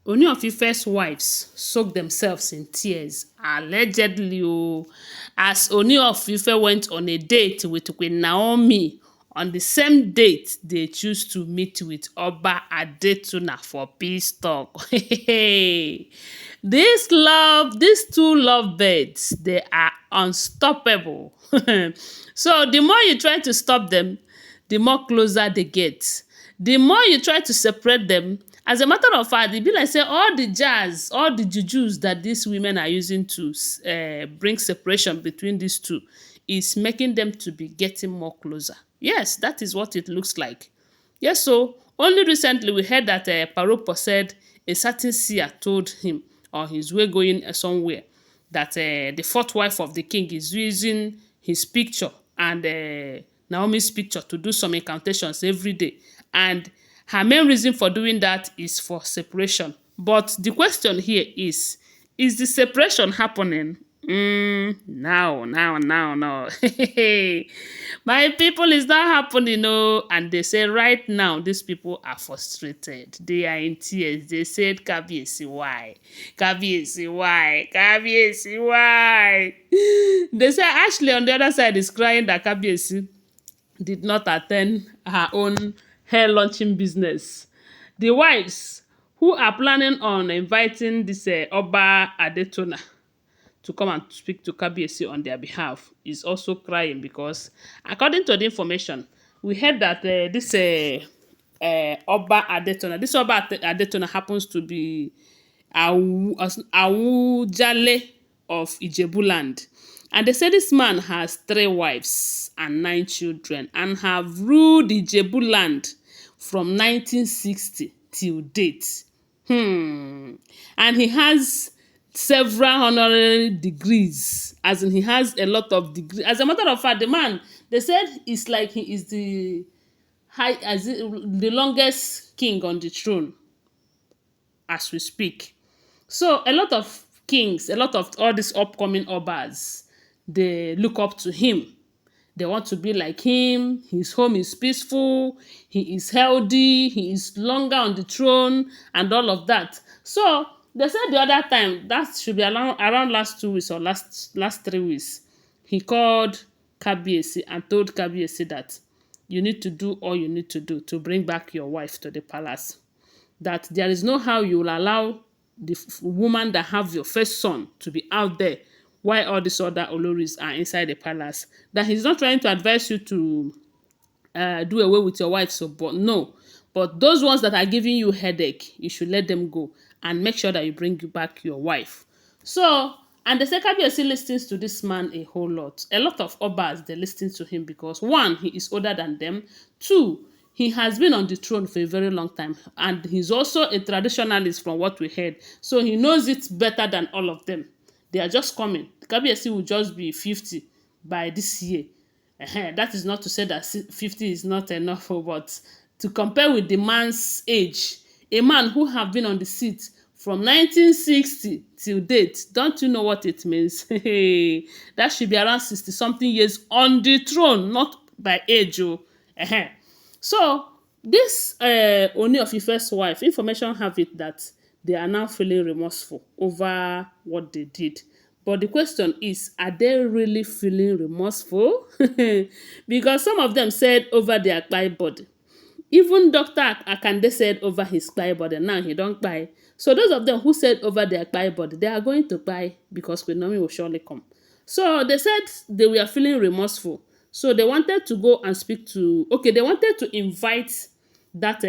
Ooni of Ife's wives soaked themselves in tears, allegedly, as Ooni of Ife went on a date with Queen Naomi. On the same date, they choose to meet with Oba Adetona for peace talk. These two lovebirds, they are unstoppable. So the more you try to stop them, the more closer they get. The more you try to separate them, as a matter of fact, e be like say all the jazz, all the jujus that these women are using to bring separation between these two is making them to be getting more closer. Yes, that is what it looks like. Yes, so only recently we heard that Paropo said a certain seer told him on his way going somewhere that the fourth wife of the king is using his picture and Naomi's picture to do some incantations every day. And her main reason for doing that is for separation. But the question here is the separation happening? No. My people, is not happening, no. And they say right now, these people are frustrated. They are in tears. They said, Kabiyesi, why? Kabiyesi, why? Kabiyesi, why? They say Ashley on the other side is crying that Kabiyesi did not attend her own hair launching business. The wives who are planning on inviting this Oba Adetona to come and speak to Kabiyesi on their behalf is also crying because, according to the information, we heard that this Oba Adetona, Adetona happens to be Awujale of Ijebuland. And they say this man has 3 wives and 9 children and have ruled Ijebuland from 1960 till date. And he has several honorary degrees, as in he has a lot of degrees. As a matter of fact, the man, they said, is like he is the the longest king on the throne as we speak. So a lot of kings, a lot of all these upcoming obas, they look up to him. They want to be like him. His home is peaceful. He is healthy. He is longer on the throne and all of that. So they said the other time, that should be around last 2 weeks or last 3 weeks, he called Kabiyesi and told Kabiyesi that you need to do all you need to do to bring back your wife to the palace. That there is no how you will allow the woman that have your first son to be out there while all these other oloris are inside the palace. That he's not trying to advise you to do away with your wife, so but no. But those ones that are giving you headache, you should let them go and make sure that you bring back your wife. So, and the Kabiyesi listens to this man a whole lot. A lot of Obas, they listen to him because 1, he is older than them. 2, he has been on the throne for a very long time. And he's also a traditionalist from what we heard. So he knows it better than all of them. They are just coming. Kabiyesi will just be 50 by this year. That is not to say that 50 is not enough, but to compare with the man's age, a man who have been on the seat from 1960 till date, don't you know what it means? That should be around 60 something years on the throne, not by age. So this Ooni of Ife's wife, information have it that they are now feeling remorseful over what they did. But the question is, are they really feeling remorseful? Because some of them said over their kpai body. Even Dr. Akande said over his kpai body. Now he don't kpai. So those of them who said over their kpai body, they are going to kpai because Queen Naomi will surely come. So they said they were feeling remorseful. So they wanted to go and speak to, they wanted to invite that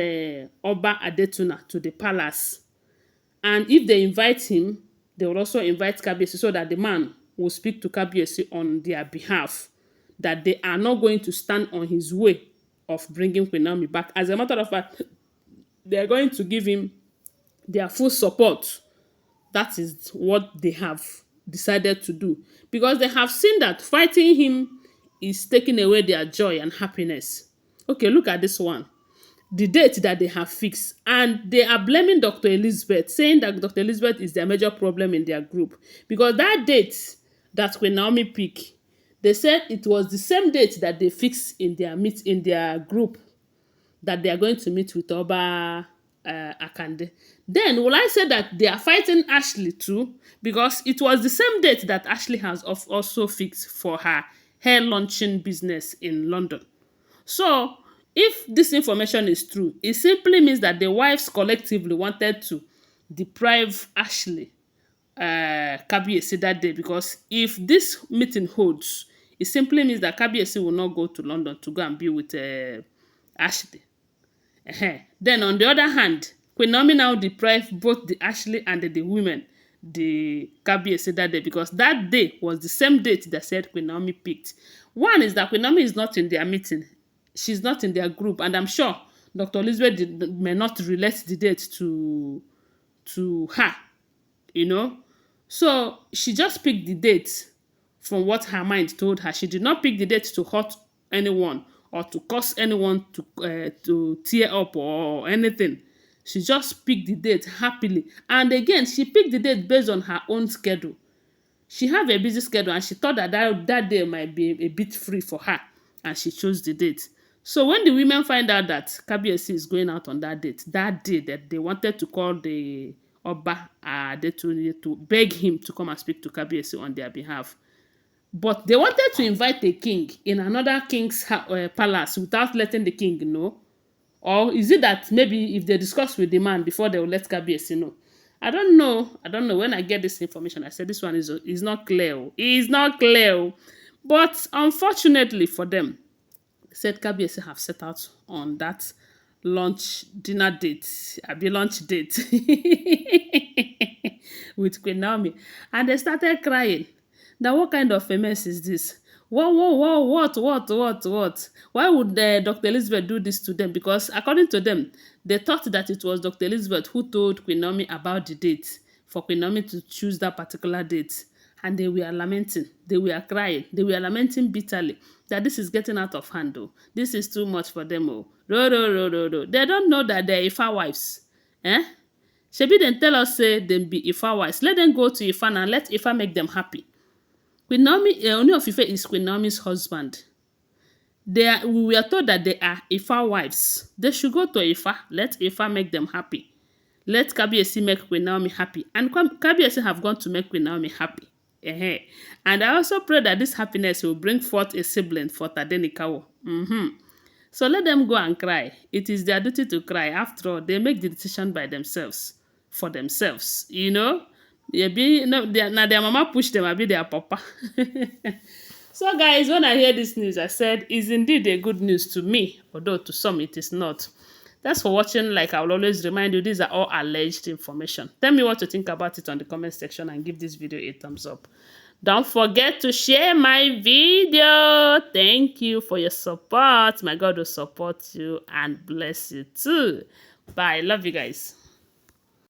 Oba Adetona to the palace. And if they invite him, they will also invite Kabiyesi so that the man will speak to Kabiyesi on their behalf, that they are not going to stand on his way of bringing Queen Naomi back. As a matter of fact, they are going to give him their full support. That is what they have decided to do. Because they have seen that fighting him is taking away their joy and happiness. Okay, look at this one. The date that they have fixed, and they are blaming Dr. Elizabeth, saying that Dr. Elizabeth is their major problem in their group, because that date that Queen Naomi picked, they said it was the same date that they fixed in their group, that they are going to meet with Oba Akande. Then will I say that they are fighting Ashley too? Because it was the same date that Ashley has also fixed for her hair launching business in London. So, if this information is true, it simply means that the wives collectively wanted to deprive Ashley Kabiyesi that day, because if this meeting holds, it simply means that Kabiyesi will not go to London to go and be with Ashley. Then on the other hand, Queen Naomi now deprived both the Ashley and the women the Kabiyesi that day, because that day was the same date that said Queen Naomi picked. One is that Queen Naomi is not in their meeting. She's not in their group, and I'm sure Dr. Elizabeth may not relate the date to her, you know. So she just picked the date from what her mind told her. She did not pick the date to hurt anyone or to cause anyone to tear up or anything. She just picked the date happily. And again, she picked the date based on her own schedule. She had a busy schedule and she thought that day might be a bit free for her, and she chose the date. So when the women find out that Kabiyesi is going out on that day that they wanted to call the Oba Adetona to beg him to come and speak to Kabiyesi on their behalf. But they wanted to invite a king in another king's palace without letting the king know. Or is it that maybe if they discuss with the man before they will let Kabiyesi know? I don't know. When I get this information, I said this one is not clear. It's not clear. But unfortunately for them, they said Kabiyesi have set out on that dinner date, lunch date with Queen Naomi. And they started crying. Now, what kind of a mess is this? What? Why would Dr. Elizabeth do this to them? Because according to them, they thought that it was Dr. Elizabeth who told Queen Naomi about the date, for Queen Naomi to choose that particular date. And they were lamenting. They were crying. They were lamenting bitterly that this is getting out of hand. Oh. This is too much for them. Oh. They don't know that they're Ifa wives. Shebi then tell us say them be Ifa wives. Let them go to Ifa and let Ifa make them happy. Queen Naomi, Ooni of Ife is Queen Naomi's husband. We were told that they are Ifa wives. They should go to Ifa. Let Ifa make them happy. Let Kabiyesi make Queen Naomi happy. And Kabiyesi have gone to make Queen Naomi happy. And I also pray that this happiness will bring forth a sibling for Tadenikawo. So let them go and cry. It is their duty to cry. After all, they make the decision by themselves, for themselves, you know. Now their mama push them, I be their papa. So guys, when I hear this news, I said it's indeed a good news to me, although to some it is not. Thanks for watching. Like I will always remind you, these are all alleged information. Tell me what you think about it on the comment section and give this video a thumbs up. Don't forget to share my video. Thank you for your support. My God will support you and bless you too. Bye. Love you guys.